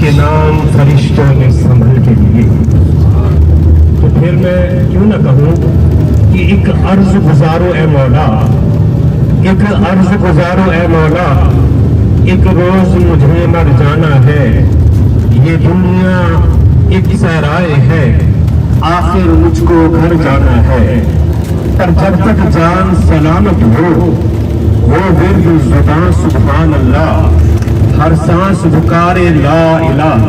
के नाम फरिश्तों ने संभल के लिए। तो फिर मैं क्यों ना कहूँ कि एक अर्ज गुजारो ए मौला, एक अर्ज गुजारो ए मौला, एक रोज मुझे मर जाना है। ये दुनिया एक सराय है, आखिर मुझको घर जाना है। पर जब तक जान सलामत हो, वो विर्द ज़ुबान सुभान अल्लाह, हर सांस पुकारे ला इलाह,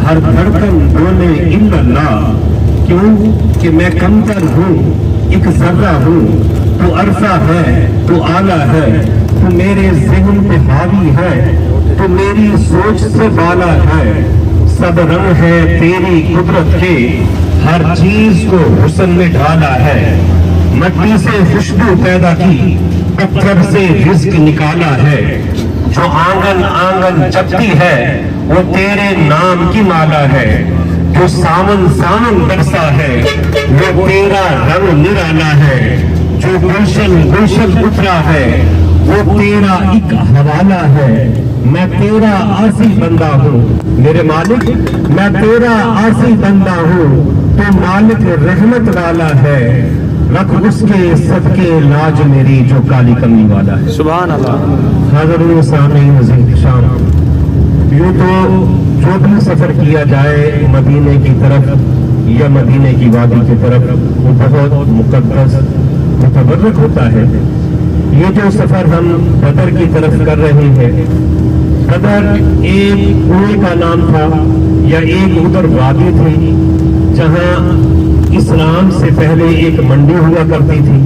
हर धड़कन बोले इल्लल्लाह। क्यों कि मैं कमतर हूँ, एक जर्रा हूँ, तो अरसा है, तो आला है, तो मेरे ज़हन पे हावी है, तो मेरी सोच से बाला है। सब रंग है तेरी कुदरत के, हर चीज को हुस्न में ढाला है। मट्टी से खुशबू पैदा की, पत्थर से रिज्क निकाला है। जो आंगन आंगन जपती है, वो तेरे नाम की माला है। जो सावन सावन बरसा है, वो तेरा रंग निराला है। जो गुलशन गुलशन उतरा है, वो तेरा एक हवाला है। मैं तेरा आसी बंदा हूँ मेरे मालिक, मैं तेरा आसी बंदा हूँ, तो मालिक रहमत वाला है। रख उसके सदके लाज मेरी जो काली कमी वाला है। सुभान अल्लाह। हाज़िरीन सामीन अज़ीज़ शाम, यूँ तो जो भी सफर किया जाए मदीने की तरफ या मदीने की वादी की तरफ, वो बहुत मुक़द्दस मुतबर्रक होता है। ये जो सफर हम बदर की तरफ कर रहे हैं, बदर एक कुएं का नाम था या एक उधर वादी थी जहाँ इस्लाम से पहले एक मंडी हुआ करती थी।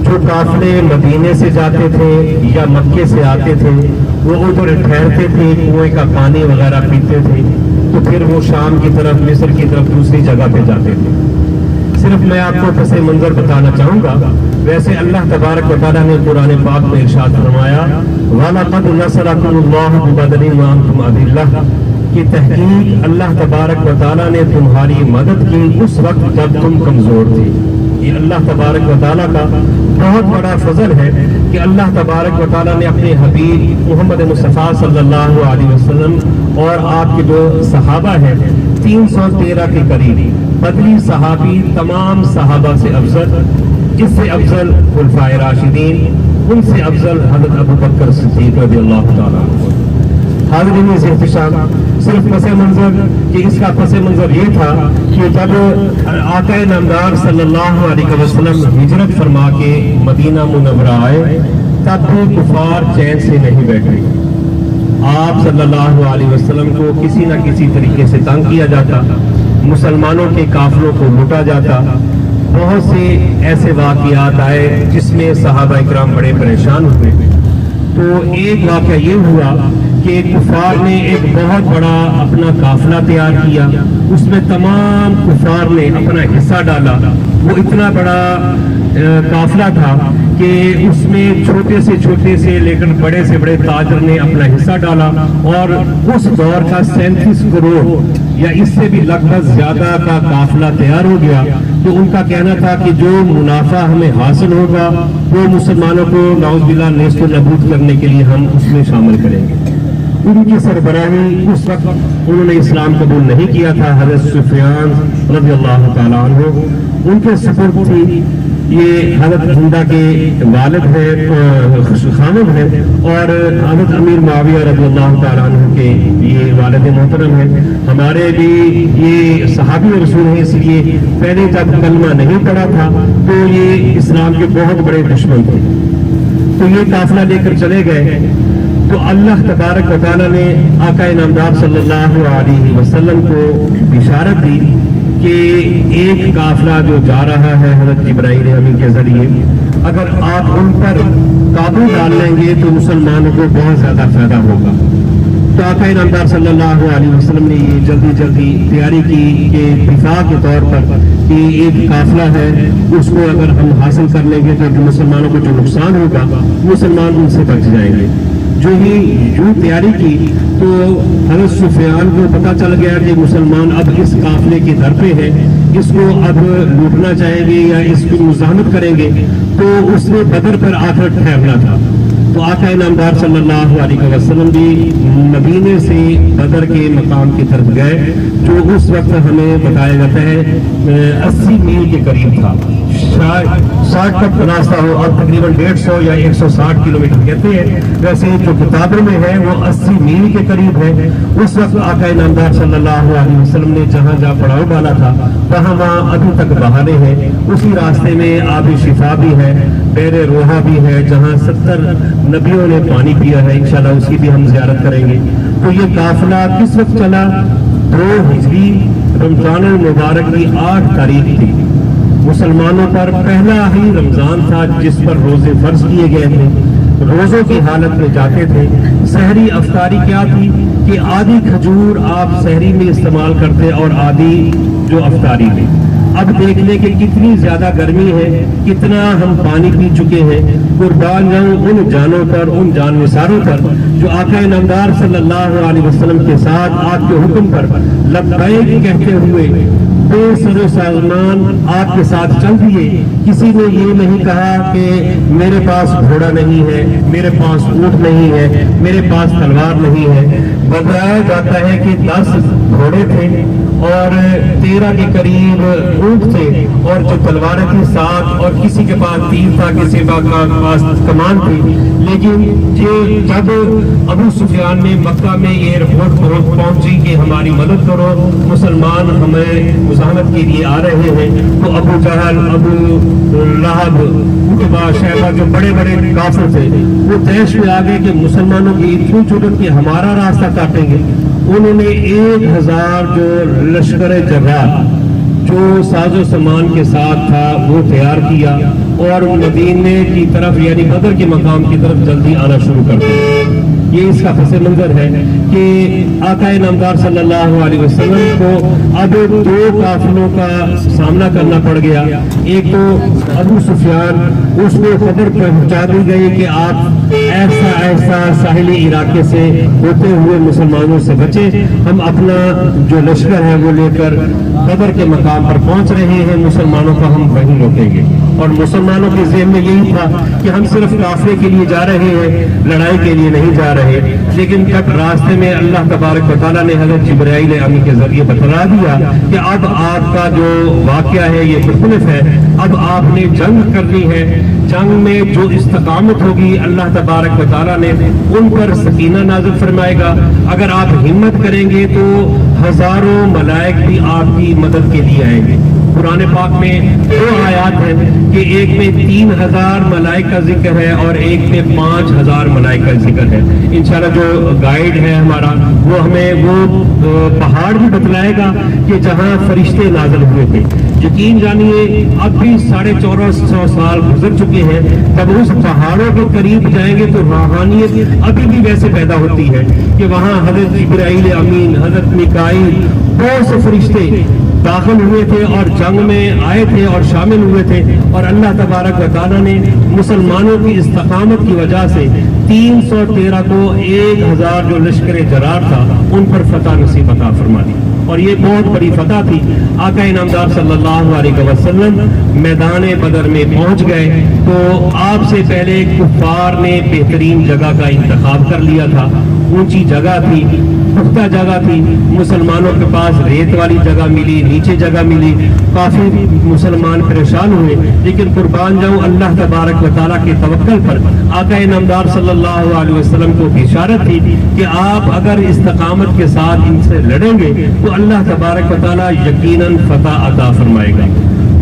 जो काफले मदीने से जाते थे या मक्के से आते थे, वो उधर ठहरते थे, कुएं का पानी वगैरह पीते थे, तो फिर वो शाम की तरफ, मिस्र की तरफ दूसरी जगह पे जाते थे। सिर्फ मैं आपको पसे मंजर बताना चाहूँगा। वैसे अल्लाह तबारक व तआला ने कुरान पाक में इरशाद फरमाया, वलक़द नसरकुमुल्लाहु बिबदरिन व अंतुम अज़िल्लह, कि तहकीक अल्लाह तबारक व तआला ने तुम्हारी मदद की उस वक्त जब तुम कमजोर थे। ये अल्लाह तबारक व तआला का बहुत बड़ा फजल है कि अल्लाह तबारक व तआला ने अपने हबीब मोहम्मद मुस्तफ़ा सल्लल्लाहु अलैहि वसल्लम और आपके जो सहाबा हैं 313 के करीब बदरी सहाबी तमाम सहाबा से अफजल, इससे अफजल खुलफाए राशिदीन, उनसे अफजल हज़रत अबू बकर सिद्दीक़ रज़ियल्लाहु तआला अन्हु। हाज़िरीन इज़्तिशाम, सिर्फ पस मंजर कि इसका पस मंजर ये था कि जब आक़ाए नामदार सल्लल्लाहु अलैहि वसल्लम हिजरत फरमा के मदीना मुनव्वरा आए, तब भी कुफार चैन से नहीं बैठे। आप सल्लल्लाहु अलैहि वसल्लम को किसी न किसी तरीके से तंग किया जाता, मुसलमानों के काफिलों को लूटा जाता। बहुत से ऐसे वाक़ियात आए जिसमें सहाबा इकराम बड़े परेशान हुए। तो एक वाक़या ये हुआ कि कुफार ने एक बहुत बड़ा अपना काफिला तैयार किया, उसमें तमाम कुफार ने अपना हिस्सा डाला। वो इतना बड़ा काफिला था कि उसमें छोटे से लेकर बड़े से बड़े ताजर ने अपना हिस्सा डाला, और उस दौर का 37 करोड़ या इससे भी लगभग ज्यादा का काफिला तैयार हो गया। तो उनका कहना था कि जो मुनाफा हमें हासिल होगा वो मुसलमानों को नाउज़ुबिल्लाह नेस्त नबूद करने के लिए हम उसमें शामिल करेंगे। उनकी सरबराही उस वक्त उन्होंने इस्लाम कबूल नहीं किया था। हज़रत सुफियान रज़ियल्लाहु तआला अन्हु उनके सुपुर्द थी। ये हज़रत हिंदा के वालिद है, खामिद है, और हज़रत अमीर मुआविया रज़ियल्लाहु तआला अन्हु के ये वालिद मोहतरम है। हमारे भी ये सहाबी रसूल हैं, इसलिए पहले जब कलमा नहीं पढ़ा था तो ये इस्लाम के बहुत बड़े दुश्मन थे। तो ये काफिला लेकर चले गए। तो अल्लाह तबारक व तआला ने आक़ाए नामदार सल्लल्लाहु अलैहि वसल्लम को बिशारत दी कि एक काफिला जो जा रहा है हज़रत जिब्राइल अमीन के जरिए, अगर आप उन पर काबू डाल लेंगे तो मुसलमानों को बहुत ज्यादा फायदा होगा। तो आक़ाए नामदार सल्लल्लाहु अलैहि वसल्लम ने ये जल्दी तैयारी की कि दिफा के तौर पर कि एक काफिला है, उसको अगर हम हासिल कर लेंगे तो मुसलमानों को जो नुकसान होगा मुसलमान उनसे बच जाएंगे। जो ही यूं तैयारी की तो हज़रत सुफियान को पता चल गया कि मुसलमान अब इस काफिले के दर पे है, इसको अब लूटना चाहेंगे या इसकी मुज़ाहमत करेंगे। तो उसने बदर पर आकर ठहरना था। تو आका नामदार सल्लल्लाहु अलैहि वसल्लम भी मदीने से बदर के मकाम की तरफ गए, जो उस वक्त हमें बताया जाता है 80 मील के करीब था। 60 तक रास्ता हो और तकरीबन 150 या 160 किलोमीटर कहते हैं, वैसे जो किताबों में है वो 80 मील के करीब है। उस वक्त आका नामदार सल्लल्लाहु अलैहि वसल्लम ने जहाँ जहाँ पड़ाव डाला था वहाँ अभी तक बहाने हैं। उसी रास्ते में आबी शिफा भी है, बेरे रोहा भी है, जहाँ 70 नबियों ने पानी पिया है। इंशाल्लाह उसकी भी हम ज़ियारत करेंगे। तो ये काफिला किस वक्त चला? 2 हिजरी रमजान मुबारक की 8 तारीख थी। मुसलमानों पर पहला ही रमजान था जिस पर रोजे फर्ज किए गए थे। रोजों की हालत में जाते थे। सहरी अफ्तारी क्या थी कि आधी खजूर आप सहरी में इस्तेमाल करते और आधी जो अफ्तारी में। अब देख लें कि कितनी ज्यादा गर्मी है, कितना हम पानी पी चुके हैं। कुर्बान जाऊं उन जानों पर, उन जाननिसारों पर जो आका नामदार सल्लल्लाहु अलैहि वसल्लम के साथ आपके हुक्म पर लब्बैक कहते हुए बेसरो सामान आपके साथ चल दिए। किसी ने ये नहीं कहा कि मेरे पास घोड़ा नहीं है, मेरे पास ऊंट नहीं है, मेरे पास तलवार नहीं है। बताया जाता है कि 10 घोड़े थे और 13 के करीब ऊंट थे और जो तलवारें थी 7, और किसी के पास 3 था, किसी के पास कमान थी। लेकिन जब अबू सुफियान ने मक्का में ये रिपोर्ट पहुंची कि हमारी मदद करो, मुसलमान हमें मुजाहमत के लिए आ रहे हैं, तो अबू जहल, अबू लहब, उतबा, शैबा जो बड़े बड़े काफिर थे वो तैश में आ गए कि मुसलमानों की इतनी जरूरत कि हमारा रास्ता काटेंगे। उन्होंने 1000 जो लश्कर जर्रार जो साजो सामान के साथ था वो तैयार किया और मदीने की तरफ यानी बदर के मकाम की तरफ जल्दी आना शुरू कर दिया। ये इसका पस मंजर है कि आका नामदार सल्लल्लाहु अलैहि वसल्लम को अब 2 काफिलों का सामना करना पड़ गया। एक तो अबू सुफियान, उसको खबर पहुंचा दी गई कि आप ऐसा ऐसा साहिली इलाके से होते हुए मुसलमानों से बचे, हम अपना जो लश्कर है वो लेकर बदर के मकाम पर पहुंच रहे हैं, मुसलमानों को हम वहीं रोकेंगे। और मुसलमानों के ज़हन में यही था कि हम सिर्फ काफिले के लिए जा रहे हैं, लड़ाई के लिए नहीं जा रहे। लेकिन जब रास्ते में अल्लाह तबारक व तआला ने हज़रत जिब्राइल अमीन के जरिए बतला दिया कि अब आपका जो वाक़या है ये मुख्तलिफ है, अब आपने जंग करनी है, जंग में जो इस्तकामत होगी अल्लाह तबारक व तआला ने उन पर सकीना नाज़िल फरमाएगा। अगर आप हिम्मत करेंगे तो हजारों मलाइक भी आपकी मदद के लिए आएंगे। कुरान पाक में 2 आयात हैं कि एक में 3000 मलाइक का जिक्र है और एक में 5000 मलाइक का जिक्र है। इंशाल्लाह जो गाइड है हमारा वो हमें वो पहाड़ भी बतलाएगा कि जहां फरिश्ते नाज़िल हुए थे। यकीन जानिए अब भी 1450 साल गुजर चुके हैं। जब उस पहाड़ों के करीब जाएंगे तो रूहानियत अभी भी वैसे पैदा होती है कि वहाँ हजरत जिब्राइल अमीन, हजरत मिकाईल, बहुत से फरिश्ते दाखिल हुए थे और जंग में आए थे और शामिल हुए थे। और अल्लाह तबारक व तआला ने मुसलमानों की इस्तकामत की वजह से 313 को 1000 जो लश्कर जरार था उन पर फतह नसीब अता फरमा दी। और ये बहुत बड़ी फतह थी। आका नामदार सल्लल्लाहु अलैहि वसल्लम मैदान बदर में पहुंच गए तो आपसे पहले कुफ्फार ने बेहतरीन जगह का इंतखाब कर लिया था। ऊंची जगह थी, पुख्ता जगह थी, मुसलमानों के पास रेत वाली जगह मिली, नीचे जगह मिली, काफी मुसलमान परेशान हुए। लेकिन कुर्बान जाऊं अल्लाह तबारक व तआला के तवक्कुल पर आका नामदार सल्लल्लाहु अलैहि वसल्लम को इशारत थी कि आप अगर इस्तकामत के साथ इनसे लड़ेंगे तो अल्लाह तबारक व तआला यकीनन फतह अता फरमाएगा।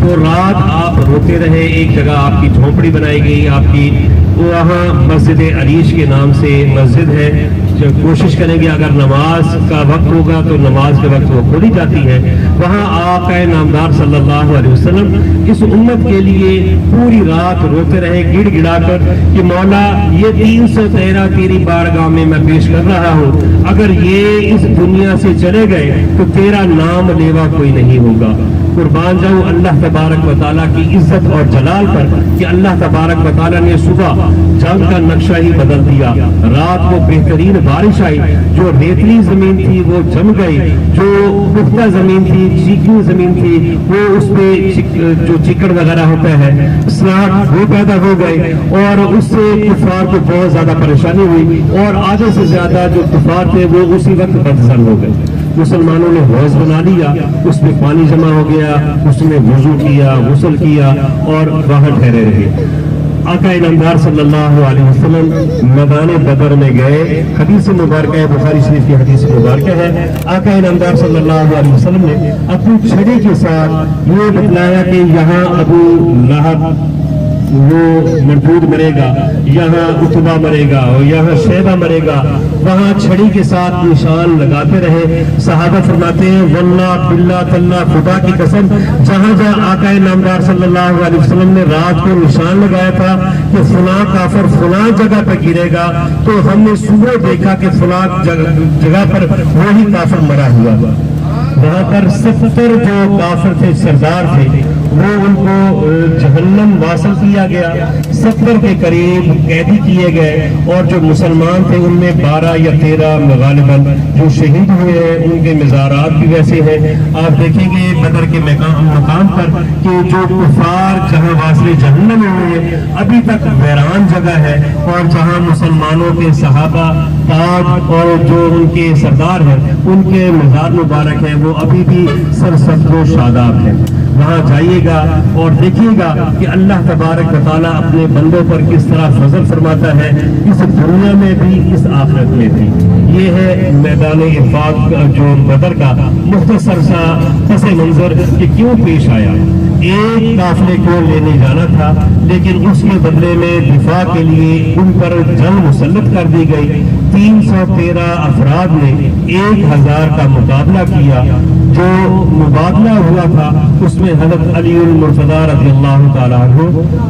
तो रात आप रोते रहे। एक जगह आपकी झोपड़ी बनाई गई, आपकी वहाँ मस्जिद अरीश के नाम से मस्जिद है। कोशिश करेंगे अगर नमाज का वक्त होगा तो नमाज के वक्त वो खोली जाती है। वहाँ आका नामदार सल्लल्लाहु अलैहि वसल्लम इस उम्मत के लिए पूरी रात रोते रहे गिड़गिड़ा कर कि मौला ये 313 तेरी बारगाह में मैं पेश कर रहा हूँ, अगर ये इस दुनिया से चले गए तो तेरा नाम लेवा कोई नहीं होगा। قربان جاؤں اللہ تبارک و تعالیٰ کی عزت اور جلال پر کہ اللہ تبارک و تعالیٰ نے صبح جنگ کا نقشہ ہی بدل دیا، رات کو بہترین بارش آئی، جو ریتلی زمین تھی وہ جم گئی، جو پختہ زمین تھی، چیکنی زمین تھی، وہ اس پہ جو چکڑ وغیرہ ہوتا ہے سلاٹ وہ پیدا ہو گئے، اور اس سے کفار کو بہت زیادہ پریشانی ہوئی، اور آدھے سے زیادہ جو کفار تھے وہ اسی وقت بدزن ہو گئے۔ مسلمانوں نے حوض بنا لیا، اس میں پانی جمع ہو گیا، اس میں وضو کیا، غسل کیا اور وہاں ٹھہرے رہے۔ آقا انعامدار صلی اللہ علیہ وسلم میدان بدر میں گئے، حدیث مبارکہ ہے، بخاری شریف کی حدیث مبارکہ ہے، آقا انعامدار صلی اللہ علیہ وسلم نے اپنی چھڑی کے ساتھ یہ بتلایا کہ یہاں ابو لہب وہ مردود مرے گا، یہاں عتبہ مرے گا، اور یہاں شیبہ مرے گا، وہاں چھڑی کے ساتھ نشان لگاتے رہے۔ صحابہ فرماتے ہیں واللہ باللہ تاللہ خدا کی قسم جہاں جہاں آقا نامدار صلی اللہ علیہ وسلم نے رات کو نشان لگایا تھا کہ فلاں کافر فلاں جگہ پر گرے گا، تو ہم نے صبح دیکھا کہ فلاں جگہ پر وہی کافر مرا ہوا۔ وہاں پر 70 جو کافر تھے، سردار تھے، وہ ان کو جہنم واصل کیا گیا، 70 کے قریب قیدی کیے گئے، اور جو مسلمان تھے ان میں 12 یا 13 غالباً جو شہید ہوئے ہیں، ان کے مزارات بھی ویسے ہیں۔ آپ دیکھیں گے بدر کے مقام پر کہ جو کفار جہاں واصل جہنم ہوئے ہیں ابھی تک ویران جگہ ہے، اور جہاں مسلمانوں کے صحابہ تاج اور جو ان کے سردار ہیں ان کے مزار مبارک ہیں وہ ابھی بھی سرسبز و شاداب ہیں۔ وہاں جائیے گا اور دیکھیے گا کہ اللہ تبارک و تعالیٰ اپنے بندوں پر کس طرح فضل فرماتا ہے، اس دنیا میں بھی اس آخرت میں بھی۔ یہ ہے میدان انفاق جو بدر کا مختصر سا پس منظر کہ کیوں پیش آیا۔ ایک قافلے کو لینے جانا تھا، لیکن اس کے بدلے میں دفاع کے لیے ان پر جنگ مسلط کر دی گئی۔ 313 افراد نے 1000 کا مقابلہ کیا۔ جو مبادلہ ہوا تھا اس میں حضرت علی المرتضی رضی اللہ تعالیٰ عنہ،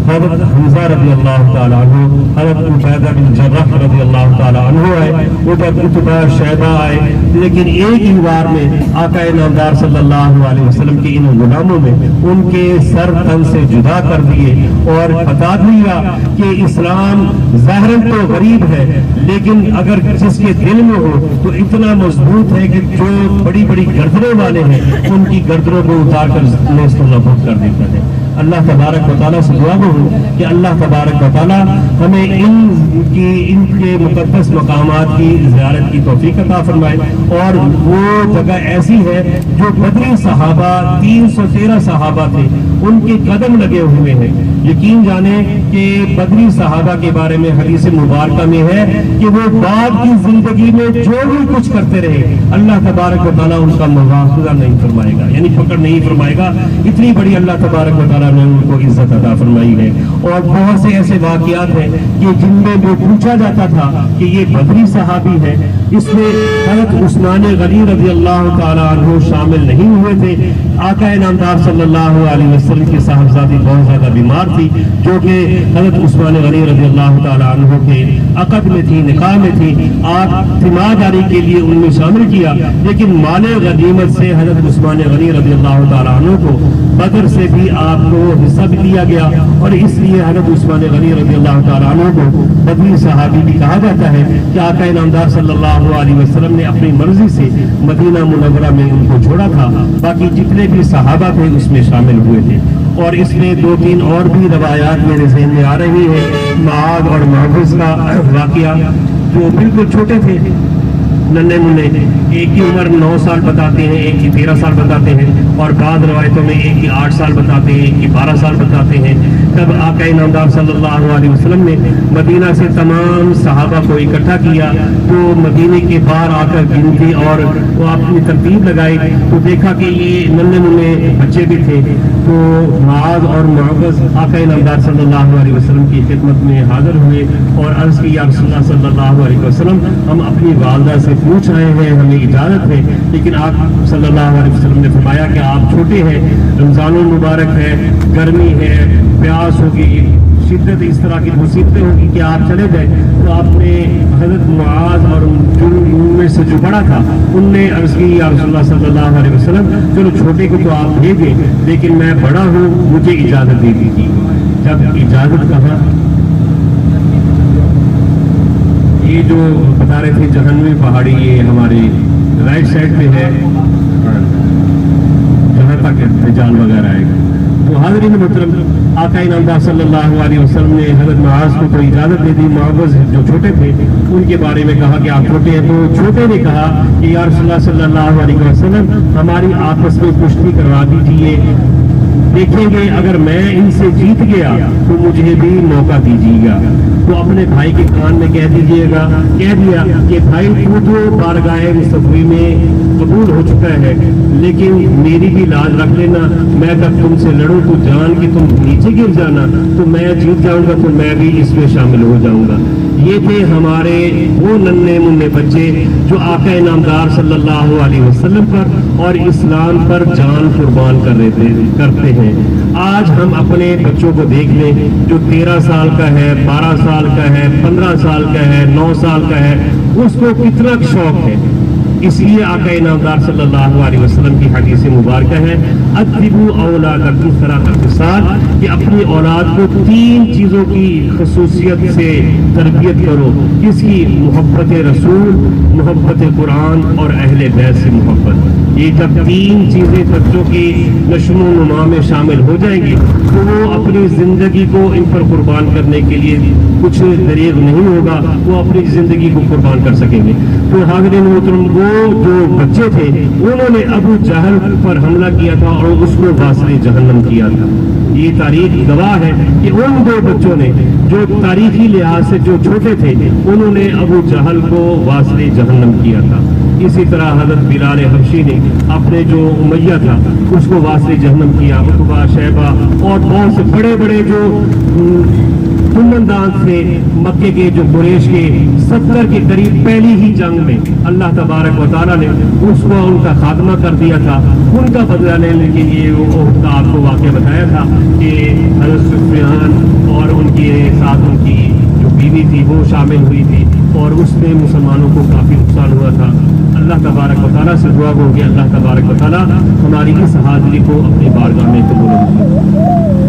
حضرت حمزہ رضی اللہ تعالیٰ عنہ، حضرت عبیدہ بن جراح رضی اللہ تعالیٰ عنہ آئے، ادھر عتبہ شیبہ آئے، لیکن ایک ہی بار میں آقا نامدار صلی اللہ علیہ وسلم کے ان غلاموں میں ان کے سر تن سے جدا کر دیے اور بتا دیا کہ اسلام ظاہراً تو غریب ہے، لیکن اگر جس کے دل میں ہو تو اتنا مضبوط ہے کہ جو بڑی بڑی گردنوں والے ہیں ان کی گردنوں کو اتار کر نیست و نابود کر دیتا ہے۔ اللہ تبارک و تعالیٰ سے دعا ہوں کہ اللہ تبارک و تعالیٰ ہمیں ان کے مقدس مقامات کی زیارت کی توفیق عطا فرمائے، اور وہ جگہ ایسی ہے جو بدری صحابہ 313 صحابہ تھے ان کے قدم لگے ہوئے ہیں۔ یقین جانیں کہ بدری صحابہ کے بارے میں حدیث مبارکہ میں ہے کہ وہ بعد کی زندگی میں جو بھی کچھ کرتے رہے اللہ تبارک و تعالیٰ ان کا مواخذہ نہیں فرمائے گا، یعنی پکڑ نہیں فرمائے گا۔ اتنی بڑی اللہ تبارک و تعالیٰ نے ان کو عزت عطا فرمائی ہے، اور بہت سے ایسے واقعات ہیں کہ جن میں جو پوچھا جاتا تھا کہ یہ بدری صحابی ہے، اس میں حضرت عثمان غنی رضی اللہ تعالیٰ عنہ شامل نہیں ہوئے تھے۔ آقا نامدار صلی اللہ علیہ وسلم کی صاحبزادی بہت زیادہ بیمار تھی، جو کہ حضرت عثمان غنی رضی اللہ تعالیٰ عنہ کے عقد میں تھی، نکاح میں تھی۔ آپ تیمارداری کے لیے ان میں شامل کیا، لیکن مال غنیمت سے حضرت عثمان غنی رضی اللہ تعالیٰ عنہ کو بدر سے بھی آپ کو حصہ بھی دیا گیا، اور اس لیے حضرت عثمان غنی رضی اللہ تعالیٰ عنہ کو بدری صحابی بھی کہا جاتا ہے کہ آقا نامدار صلی اللہ علیہ وسلم نے اپنی مرضی سے مدینہ منورہ میں ان کو چھوڑا تھا، باقی جتنے بھی صحابہ تھے اس میں شامل ہوئے تھے۔ اور اس میں 2-3 اور بھی روایات میرے ذہن میں آ رہی ہیں۔ معاذ اور معوذ کا واقعہ، جو بالکل چھوٹے تھے، ننھے منھے، ایک کی عمر 9 سال بتاتے ہیں، ایک کی 13 سال بتاتے ہیں، اور بعض روایتوں میں ایک کی 8 سال بتاتے ہیں، ایک کی 12 سال بتاتے ہیں۔ تب آقا نامدار صلی اللہ علیہ وسلم نے مدینہ سے تمام صحابہ کو اکٹھا کیا، تو مدینے کے باہر آ کر گنتی اور وہ اپنی ترتیب لگائی، تو دیکھا کہ یہ ننھے منھے بچے بھی تھے۔ تو معاذ اور معوذ آقا نامدار صلی اللہ علیہ وسلم کی خدمت میں حاضر ہوئے اور عرض کی یا رسول اللہ صلی اللہ علیہ وسلم، ہم اپنی والدہ سے پوچھ رہے ہیں، ہمیں اجازت ہے، لیکن آپ صلی اللہ علیہ وسلم نے فرمایا کہ آپ چھوٹے ہیں، رمضان المبارک ہے، گرمی ہے، پیاس ہوگی، शिद्दत इस तरह की मुसीबतें होगी कि आप चले गए, तो आपने हजरत मुआज और जो उनमें से जो बड़ा था उनने अर्ज की या रसूलुल्लाह सल्लल्लाहु अलैहि वसल्लम, चलो छोटे को तो आप भेजें, लेकिन मैं बड़ा हूँ, मुझे इजाजत दे दीजिए। जब इजाजत कहा, ये जो बता रहे थे जहन्नमी पहाड़ी, ये हमारे राइट साइड पे है जहाँ तक दज्जाल वगैरह आएगा। तो हाज़रीन मोहतरम, आका इनामदार सल्लल्लाहु अलैहि वसल्लम ने हज़रत मुआज़ को तो इजाज़त दे दी। मुआज़ जो छोटे थे उनके बारे में कहा कि आप छोटे हैं, तो छोटे ने कहा कि या रसूलल्लाह सल्लल्लाहु अलैहि वसल्लम, हमारी आपस में कुश्ती करवा दीजिए, देखेंगे अगर मैं इनसे जीत गया तो मुझे भी मौका दीजिएगा। तो अपने भाई के कान में कह दीजिएगा, कह दिया कि भाई तू तो बारगाह मुस्तफ़ी में कबूल हो चुका है, लेकिन मेरी भी लाज रख लेना, मैं जब तुमसे लड़ूं तो जान कि तुम नीचे गिर जाना, तो मैं जीत जाऊंगा तो मैं भी इसमें शामिल हो जाऊंगा। ये थे हमारे वो नन्हे मुन्ने बच्चे जो आका इनामदार सल्लल्लाहु अलैहि वसल्लम पर और इस्लाम पर जान कुर्बान करते हैं। आज हम अपने बच्चों को देख लें, जो 13 साल का है, 12 साल का है, 15 साल का है, 9 साल का है, उसको कितना शौक है। इसलिए आका इनामदार सल्लल्लाहु अलैहि वसल्लम की हदीस मुबारक है, अद्दिबू औलादकुम सलासत साल, कि अपनी औलाद को 3 चीज़ों की खसूसियत से तरबियत करो। किसकी? मोहब्बत रसूल, मोहब्बत कुरान और अहले बैत से मोहब्बत। ये जब 3 चीज़ें बच्चों की नशो नुमा में शामिल हो जाएंगी तो वो अपनी ज़िंदगी को इन पर कुर्बान करने के लिए कुछ दरेग नहीं होगा, वो अपनी ज़िंदगी को कुर्बान कर सकेंगे। तो हाज़रीन मोहतरम, वो जो बच्चे थे उन्होंने अबू जहल पर हमला किया था और उसको वासिले जहन्नम किया था। ये तारीख गवाह है कि उन 2 बच्चों ने जो तारीखी लिहाज से जो छोटे थे उन्होंने अबू जहल को वासिले जहन्नम किया था। इसी तरह हज़रत बिलाल हबशी ने अपने जो उमैया था उसको वासिले जहन्नम किया। उतबा, शैबा और बहुत से बड़े बड़े जो कुमंदान थे मक्के के, जो कुरैश के 70 के करीब पहली ही जंग में अल्लाह तबारक व तआला ने उसको उनका खात्मा कर दिया था। उनका बदला लेने के लिए वो का आपको वाक़या बताया था कि हज़रत सुफियान और उनके साथ उनकी जो बीवी थी वो शामिल हुई थी और उसमें मुसलमानों को काफ़ी नुकसान हुआ था। अल्लाह तबारक व तआला से दुआ हो कि अल्लाह तबारक व तआला हमारी इस हाज़िरी को अपनी बारगाह में कबूल करे।